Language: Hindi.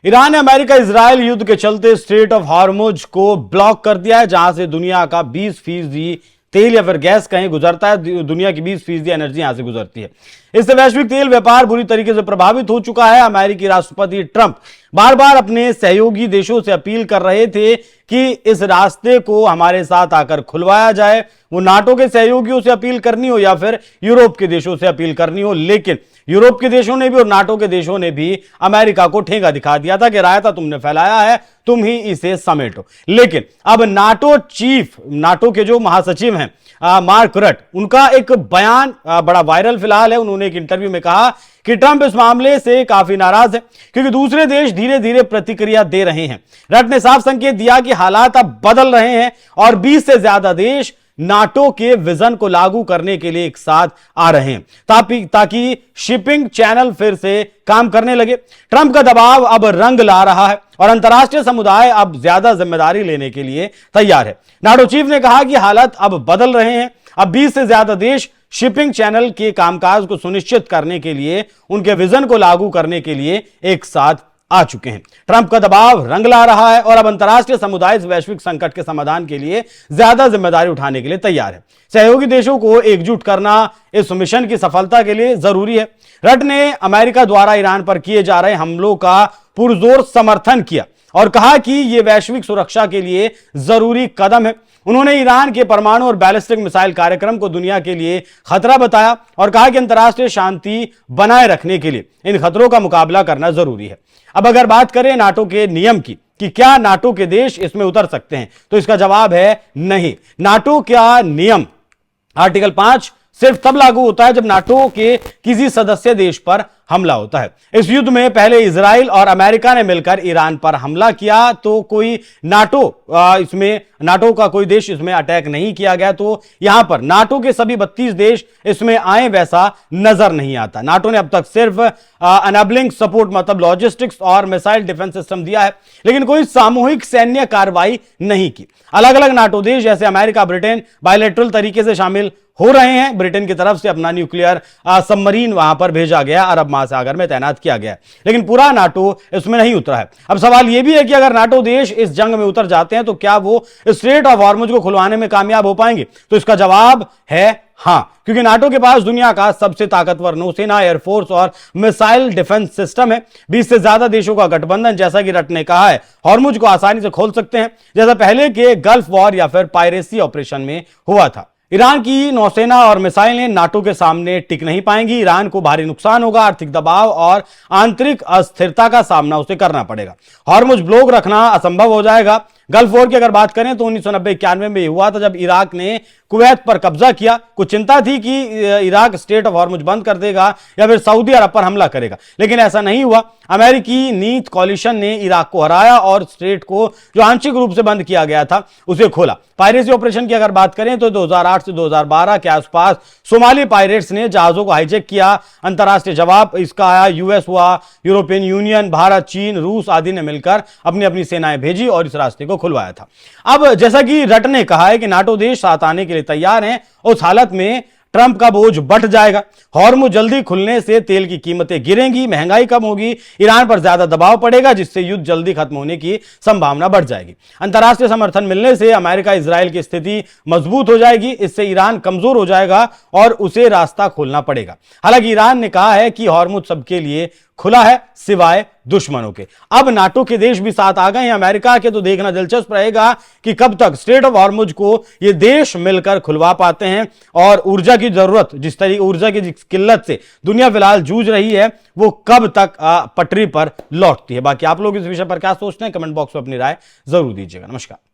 ईरान ने अमेरिका इजरायल युद्ध के चलते स्ट्रेट ऑफ हॉर्मुज को ब्लॉक कर दिया है, जहां से दुनिया का 20% तेल या फिर गैस कहीं गुजरता है। दुनिया की 20% एनर्जी यहां से गुजरती है। इससे वैश्विक तेल व्यापार बुरी तरीके से प्रभावित हो चुका है। अमेरिकी राष्ट्रपति ट्रंप बार बार अपने सहयोगी देशों से अपील कर रहे थे कि इस रास्ते को हमारे साथ आकर खुलवाया जाए। वो नाटो के सहयोगियों से अपील करनी हो या फिर यूरोप के देशों से अपील करनी हो, लेकिन यूरोप के देशों ने भी और नाटो के देशों ने भी अमेरिका को ठेंगा दिखा दिया था कि रायता तुमने फैलाया है, तुम ही इसे समेटो। लेकिन अब नाटो के जो महासचिव हैं मार्क रट, उनका एक बयान बड़ा वायरल फिलहाल है। उन्होंने एक इंटरव्यू में कहा कि ट्रंप इस मामले से काफी नाराज है क्योंकि दूसरे देश धीरे धीरे प्रतिक्रिया दे रहे हैं। रट ने साफ संकेत दिया कि हालात अब बदल रहे हैं और 20 से ज्यादा देश नाटो के विजन को लागू करने के लिए एक साथ आ रहे हैं ताकि शिपिंग चैनल फिर से काम करने लगे। ट्रंप का दबाव अब रंग ला रहा है और अंतर्राष्ट्रीय समुदाय अब ज्यादा जिम्मेदारी लेने के लिए तैयार है। नाटो चीफ ने कहा कि हालात अब बदल रहे हैं। अब 20 से ज्यादा देश शिपिंग चैनल के कामकाज को सुनिश्चित करने के लिए, उनके विजन को लागू करने के लिए एक साथ आ चुके हैं। ट्रंप का दबाव रंग ला रहा है और अब अंतर्राष्ट्रीय समुदाय इस वैश्विक संकट के समाधान के लिए ज्यादा जिम्मेदारी उठाने के लिए तैयार है। सहयोगी देशों को एकजुट करना इस मिशन की सफलता के लिए जरूरी है। रट ने अमेरिका द्वारा ईरान पर किए जा रहे हमलों का पुरजोर समर्थन किया और कहा कि यह वैश्विक सुरक्षा के लिए जरूरी कदम है। उन्होंने ईरान के परमाणु और बैलिस्टिक मिसाइल कार्यक्रम को दुनिया के लिए खतरा बताया और कहा कि अंतर्राष्ट्रीय शांति बनाए रखने के लिए इन खतरों का मुकाबला करना जरूरी है। अब अगर बात करें नाटो के नियम की कि क्या नाटो के देश इसमें उतर सकते हैं, तो इसका जवाब है नहीं। नाटो का नियम आर्टिकल 5 सिर्फ तब लागू होता है जब नाटो के किसी सदस्य देश पर हमला होता है। इस युद्ध में पहले इजराइल और अमेरिका ने मिलकर ईरान पर हमला किया, तो कोई नाटो का कोई देश इसमें अटैक नहीं किया गया। तो यहां पर नाटो के सभी 32 देश इसमें आए वैसा नजर नहीं आता। नाटो ने अब तक सिर्फ एनेबलिंग सपोर्ट मतलब लॉजिस्टिक्स और मिसाइल डिफेंस सिस्टम दिया है, लेकिन कोई सामूहिक सैन्य कार्रवाई नहीं की। अलग अलग नाटो देश जैसे अमेरिका, ब्रिटेन बायलैटरल तरीके से शामिल हो रहे हैं। ब्रिटेन की तरफ से अपना न्यूक्लियर सबमरीन वहां पर भेजा गया, अरब महासागर में तैनात किया गया, लेकिन पूरा नाटो इसमें नहीं उतरा है। अब सवाल यह भी है कि अगर नाटो देश इस जंग में उतर जाते हैं तो क्या वो स्ट्रेट ऑफ हॉर्मुज को खुलवाने में कामयाब हो पाएंगे? तो इसका जवाब है हां, क्योंकि नाटो के पास दुनिया का सबसे ताकतवर नौसेना, एयरफोर्स और मिसाइल डिफेंस सिस्टम है। 20 से ज्यादा देशों का गठबंधन, जैसा कि रट ने कहा है, हॉर्मुज को आसानी से खोल सकते हैं, जैसा पहले के गल्फ वॉर या फिर पायरेसी ऑपरेशन में हुआ था। ईरान की नौसेना और मिसाइलें नाटो के सामने टिक नहीं पाएंगी। ईरान को भारी नुकसान होगा, आर्थिक दबाव और आंतरिक अस्थिरता का सामना उसे करना पड़ेगा। हॉर्मुज ब्लॉक रखना असंभव हो जाएगा। गल्फ वॉर की अगर बात करें तो 1990-91 में हुआ था, जब इराक ने कुवैत पर कब्जा किया। कुछ चिंता थी कि इराक स्ट्रेट ऑफ हॉर्मुज बंद कर देगा या फिर सऊदी अरब पर हमला करेगा, लेकिन ऐसा नहीं हुआ। अमेरिकी नीत कॉलिशन ने इराक को हराया और स्ट्रेट को जो आंशिक रूप से बंद किया गया था उसे खोला। पायरेसी ऑपरेशन की अगर बात करें तो 2008 से 2012 के आसपास सोमाली पायरेट्स ने जहाजों को हाईजैक किया। अंतर्राष्ट्रीय जवाब इसका आया, यूएस हुआ, यूरोपियन यूनियन, भारत, चीन, रूस आदि ने मिलकर अपनी अपनी सेनाएं भेजी और इस रास्ते को खुलवाया था। अब जैसा कि रट ने कहा है कि नाटो देश साथ आने के लिए तैयार हैं, उस हालत में ट्रंप का बोझ बढ़ जाएगा। हॉर्मुज जल्दी खुलने से तेल की कीमतें गिरेंगी, महंगाई कम होगी, ईरान पर ज्यादा दबाव पड़ेगा, जिससे युद्ध जल्दी खत्म होने की संभावना बढ़ जाएगी। अंतर्राष्ट्रीय समर्थन मिलने से अमेरिका इजराइल की स्थिति मजबूत हो जाएगी। इससे ईरान कमजोर हो जाएगा और उसे रास्ता खोलना पड़ेगा। हालांकि ईरान ने कहा है कि हॉर्मुज सबके लिए खुला है सिवाय दुश्मनों के। अब नाटो के देश भी साथ आ गए हैं अमेरिका के, तो देखना दिलचस्प रहेगा कि कब तक स्ट्रेट ऑफ हॉर्मुज को ये देश मिलकर खुलवा पाते हैं और ऊर्जा की जरूरत, जिस तरीके ऊर्जा की किल्लत से दुनिया फिलहाल जूझ रही है, वो कब तक पटरी पर लौटती है। बाकी आप लोग इस विषय पर क्या सोचते हैं, कमेंट बॉक्स में अपनी राय जरूर दीजिएगा। नमस्कार।